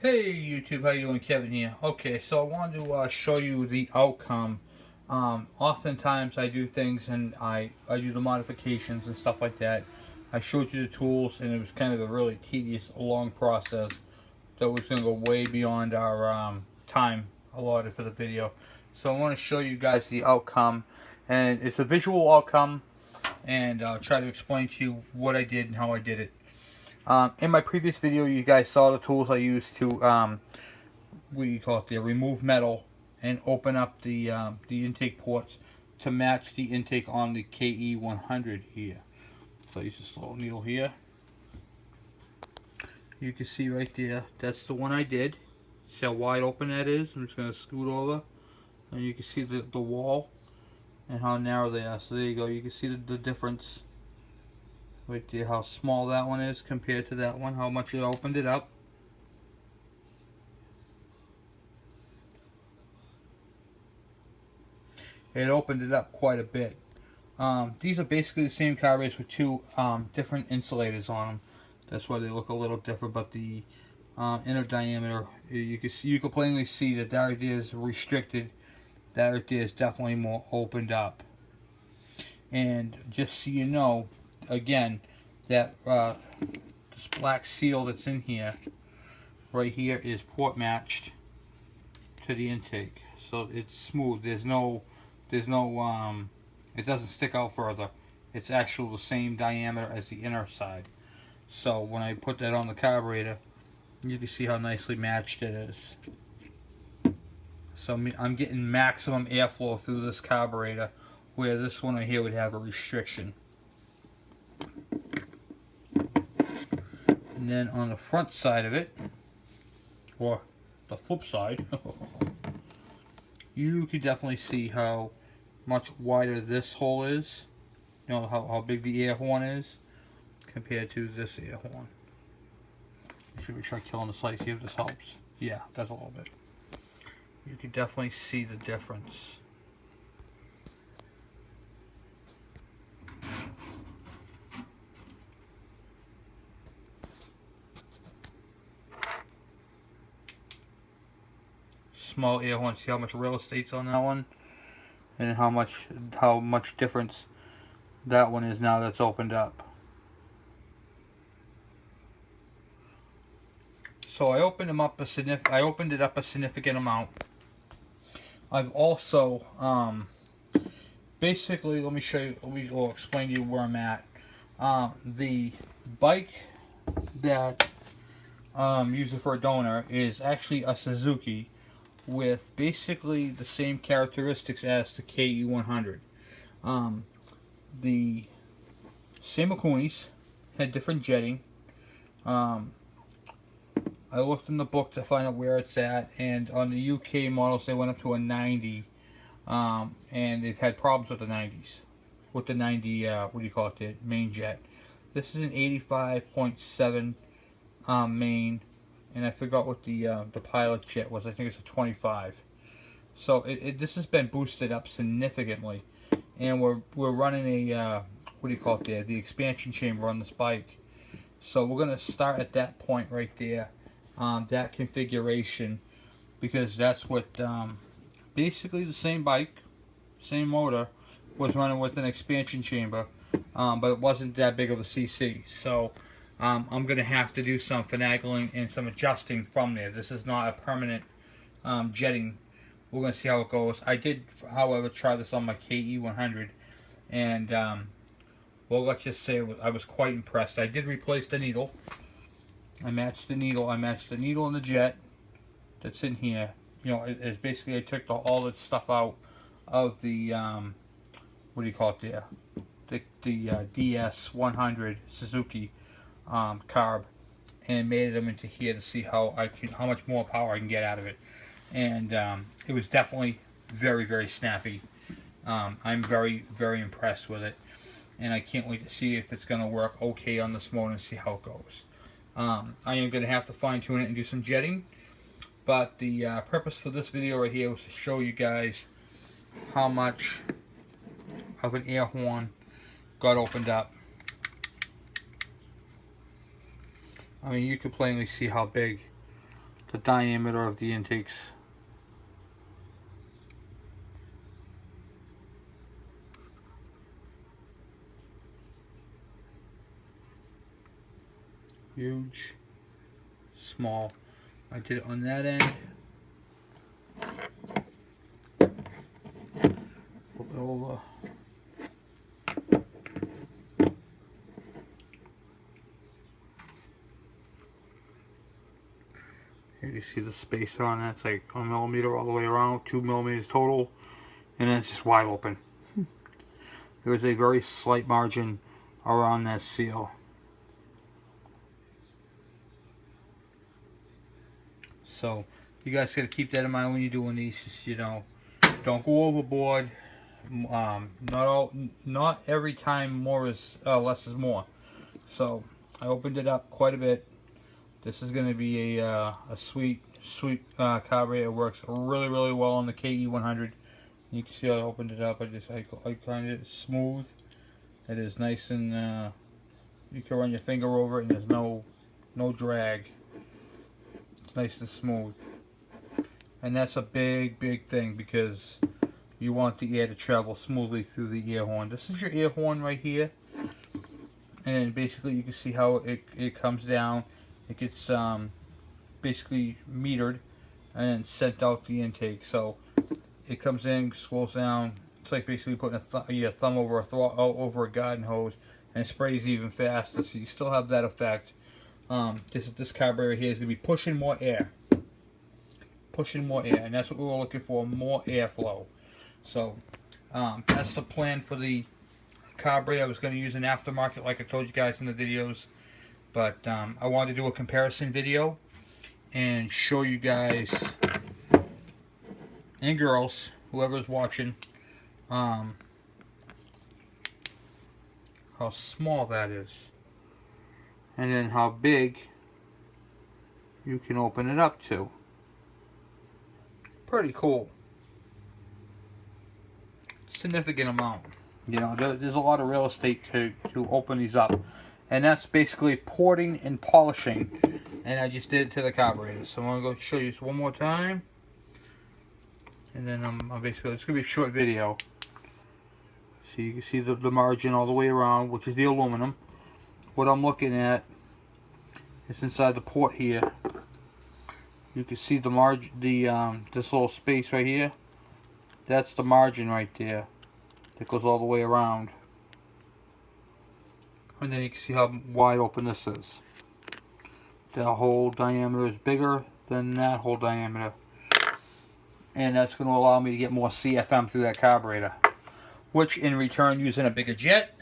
Hey YouTube, how you doing? Kevin here. Okay, so I wanted to show you the outcome. Oftentimes I do things and I do the modifications and stuff like that. I showed you the tools and it was kind of a really tedious, long process that was going to go way beyond our time allotted for the video. So I want to show you guys the outcome, and it's a visual outcome, and I'll try to explain to you what I did and how I did it. In my previous video, you guys saw the tools I used to, what do you call it there, remove metal and open up the intake ports to match the intake on the KE100 here. So I use a slow needle here. You can see right there, that's the one I did. See how wide open that is? I'm just going to scoot over, and you can see the wall and how narrow they are. So there you go, you can see the difference right there, how small that one is compared to that one, how much it opened it up. It opened it up quite a bit. These are basically the same carburetors with two different insulators on them. That's why they look a little different, but the inner diameter, you can plainly see that right there is restricted. That right there is definitely more opened up. And just so you know, again, that this black seal that's in here, right here, is port matched to the intake, so it's smooth. There's no, it doesn't stick out further. It's actually the same diameter as the inner side. So when I put that on the carburetor, you can see how nicely matched it is. So I'm getting maximum airflow through this carburetor, where this one right here would have a restriction. And then on the front side of it, or the flip side, you can definitely see how much wider this hole is. You know how big the air horn is compared to this air horn. Should we try killing the slice, see if this helps? Yeah, that's a little bit. You can definitely see the difference. Small air horn, see how much real estate's on that one, and how much difference that one is now that's opened up. So I opened them up I opened it up a significant amount. I've also basically, let me show you, or explain to you where I'm at. The bike that used it for a donor is actually a Suzuki with basically the same characteristics as the KE100. The same Akunis, had different jetting. I looked in the book to find out where it's at, and on the UK models they went up to a 90, and they've had problems with the 90s, with the 90, what do you call it, the main jet. This is an 85.7 main, and I forgot what the pilot jet was. I think it's a 25. So this has been boosted up significantly, and we're running a what do you call it there, the expansion chamber on this bike. So we're gonna start at that point right there, that configuration, because that's what basically the same bike, same motor, was running with an expansion chamber, but it wasn't that big of a CC. So I'm going to have to do some finagling and some adjusting from there. This is not a permanent jetting. We're going to see how it goes. I did, however, try this on my KE100, and well, let's just say I was quite impressed. I did replace the needle. I matched the needle. I matched the needle and the jet that's in here. You know, it's basically, I took all that stuff out of the what do you call it there? The DS100 Suzuki carb, and made them into here to see how much more power I can get out of it. And it was definitely very, very snappy. I'm very, very impressed with it, and I can't wait to see if it's going to work okay on this motor and see how it goes. I am going to have to fine tune it and do some jetting, but the purpose for this video right here was to show you guys how much of an air horn got opened up. I mean, you can plainly see how big the diameter of the intakes. Huge, small. I did it on that end. Flip it over. Here you see the spacer on that. It's like 1 millimeter all the way around, 2 millimeters total, and then it's just wide open. There is a very slight margin around that seal. So you guys got to keep that in mind when you're doing these. Just, you know, don't go overboard. Not every time more is less is more. So I opened it up quite a bit. This is going to be a sweet carburetor. It works really well on the KE100. You can see I opened it up. I find it smooth. It is nice and you can run your finger over it and there's no drag. It's nice and smooth. And that's a big thing because you want the air to travel smoothly through the air horn. This is your air horn right here. And basically you can see how it comes down. It gets basically metered and then sent out the intake. So it comes in, scrolls down. It's like basically putting your thumb over over a garden hose, and it sprays even faster. So you still have that effect. This carburetor here is going to be pushing more air, and that's what we were looking for, more airflow. So that's the plan for the carburetor. I was going to use an aftermarket like I told you guys in the videos, but I wanted to do a comparison video and show you guys and girls, whoever's watching, how small that is, and then how big you can open it up to. Pretty cool. Significant amount. You know, there's a lot of real estate to open these up, and that's basically porting and polishing. And I just did it to the carburetor. So I'm gonna go show you this one more time, and then I'm basically, it's gonna be a short video. So you can see the margin all the way around, which is the aluminum. What I'm looking at is inside the port here. You can see the margin, this little space right here. That's the margin right there. That goes all the way around. And then you can see how wide open this is. That whole diameter is bigger than that whole diameter. And that's going to allow me to get more CFM through that carburetor. Which in return, using a bigger jet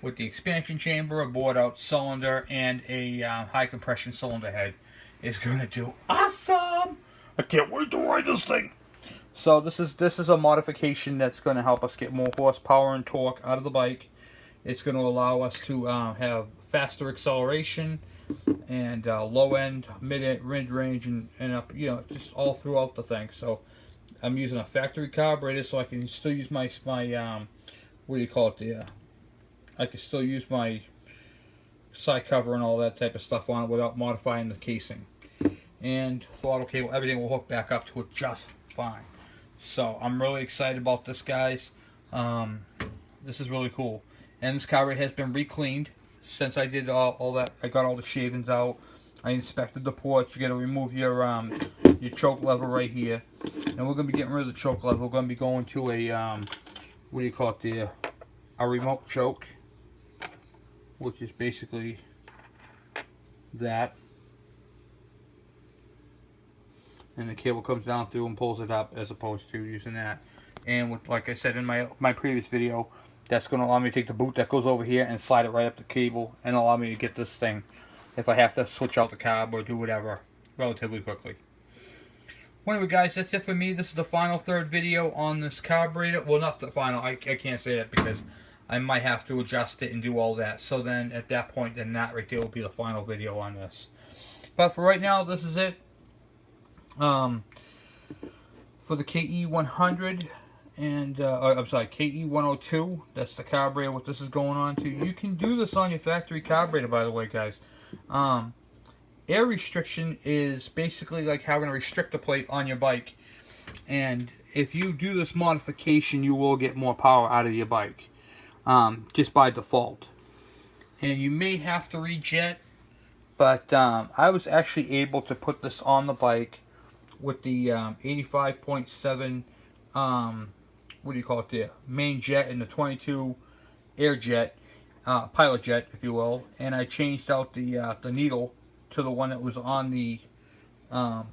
with the expansion chamber, a bored out cylinder, and a high compression cylinder head is going to do awesome. I can't wait to ride this thing. So this is a modification that's going to help us get more horsepower and torque out of the bike. It's going to allow us to have faster acceleration and low end, mid range, and up, you know, just all throughout the thing. So I'm using a factory carburetor, so I can still use my what do you call it? I can still use my side cover and all that type of stuff on it without modifying the casing. And throttle cable, everything will hook back up to it just fine. So I'm really excited about this, guys. This is really cool. And this carburetor has been re-cleaned since I did all that. I got all the shavings out. I inspected the ports. You got to remove your choke lever right here. And we're going to be getting rid of the choke lever. We're going to be going to a what do you call it there? A remote choke, which is basically that. And the cable comes down through and pulls it up, as opposed to using that. And with, like I said in my previous video, that's going to allow me to take the boot that goes over here and slide it right up the cable and allow me to get this thing, if I have to switch out the carb or do whatever, relatively quickly. Well, anyway, guys, that's it for me. This is the final third video on this carburetor. Well, not the final. I can't say that because I might have to adjust it and do all that. So then, at that point, then that right there will be the final video on this. But for right now, this is it. For the KE100 and I'm sorry, KE102, that's the carburetor what this is going on to. You can do this on your factory carburetor, by the way, guys. air restriction is basically like having a restrictor plate on your bike. And if you do this modification, you will get more power out of your bike, just by default. And you may have to rejet, but I was actually able to put this on the bike with the 85.7, what do you call it there, main jet, and the 22 air jet, pilot jet, if you will. And I changed out the needle to the one that was on the, what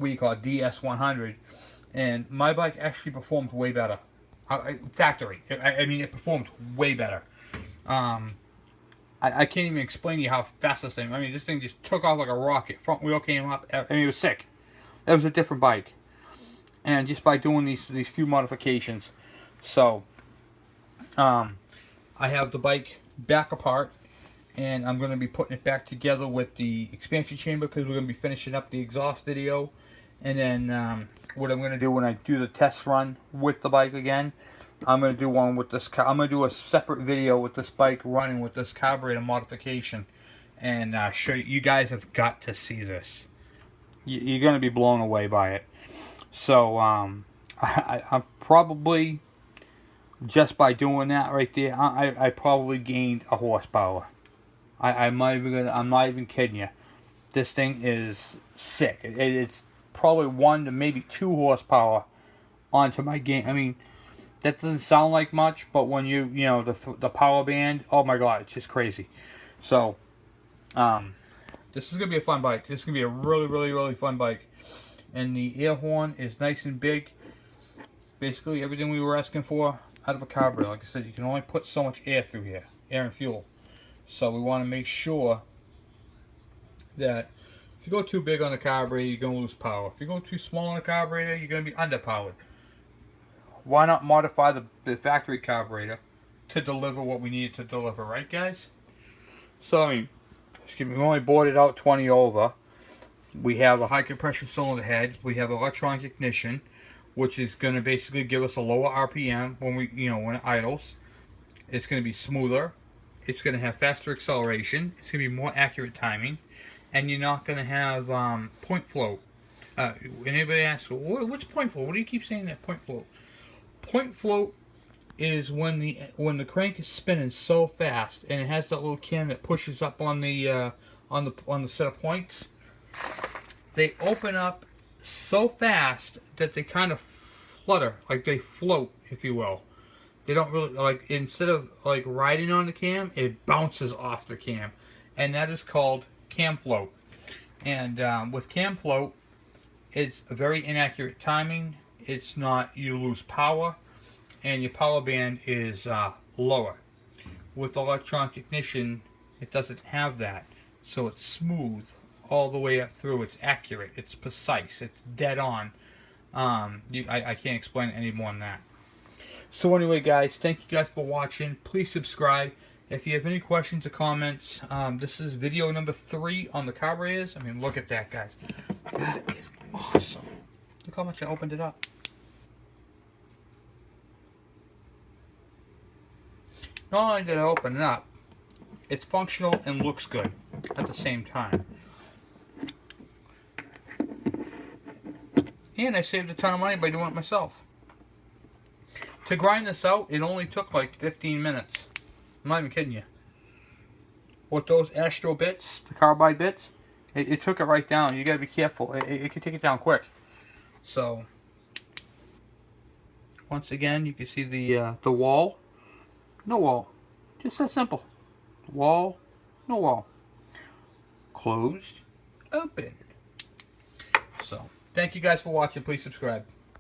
do you call it, DS100. And my bike actually performed way better. Factory. I mean, it performed way better. I can't even explain to you how fast this thing. I mean, this thing just took off like a rocket. Front wheel came up. I mean, it was sick. It was a different bike. And just by doing these few modifications. So, I have the bike back apart. And I'm going to be putting it back together with the expansion chamber, because we're going to be finishing up the exhaust video. And then what I'm going to do when I do the test run with the bike again, I'm going to do one with this I'm going to do a separate video with this bike running with this carburetor modification. And show you guys have got to see this. You're going to be blown away by it. So I'm probably, just by doing that right there, I probably gained a horsepower. I'm not even kidding you. This thing is sick. It's probably 1 to maybe 2 horsepower onto my game. I mean, that doesn't sound like much, but when you know the power band, oh my god, it's just crazy. So, this is gonna be a fun bike. This is gonna be a really fun bike. And the air horn is nice and big. Basically everything we were asking for out of a carburetor. Like I said, you can only put so much air through here, air and fuel. So we want to make sure that if you go too big on the carburetor, you're going to lose power. If you go too small on the carburetor, you're going to be underpowered. Why not modify the factory carburetor to deliver what we need to deliver, right guys? So, I mean, we only bored it out 20 over. We have a high compression cylinder head. We have electronic ignition, which is going to basically give us a lower RPM when when it idles. It's going to be smoother. It's going to have faster acceleration. It's going to be more accurate timing. And you're not going to have point float. Anybody asks, what's point float? What do you keep saying that point float? Point float is when the crank is spinning so fast, and it has that little cam that pushes up on the set of points. They open up so fast that they kind of flutter, like they float, if you will. They don't really, like, instead of like riding on the cam, it bounces off the cam, and that is called cam float. And with cam float, it's a very inaccurate timing. It's not, you lose power, and your power band is lower. With electronic ignition, it doesn't have that, so it's smooth all the way up through. It's accurate, it's precise, it's dead on. I can't explain it any more than that. So anyway guys, thank you guys for watching. Please subscribe. If you have any questions or comments, this is video number 3 on the carburetors. I mean, look at that, guys. That is awesome. Look how much I opened it up. Not only did I open it up, it's functional and looks good at the same time. And I saved a ton of money by doing it myself. To grind this out, it only took like 15 minutes. I'm not even kidding you. With those Astro bits, the carbide bits, it took it right down. You gotta be careful. It can take it down quick. So, once again, you can see the wall. No wall. Just that simple. Wall, no wall. Closed, open. So, thank you guys for watching. Please subscribe.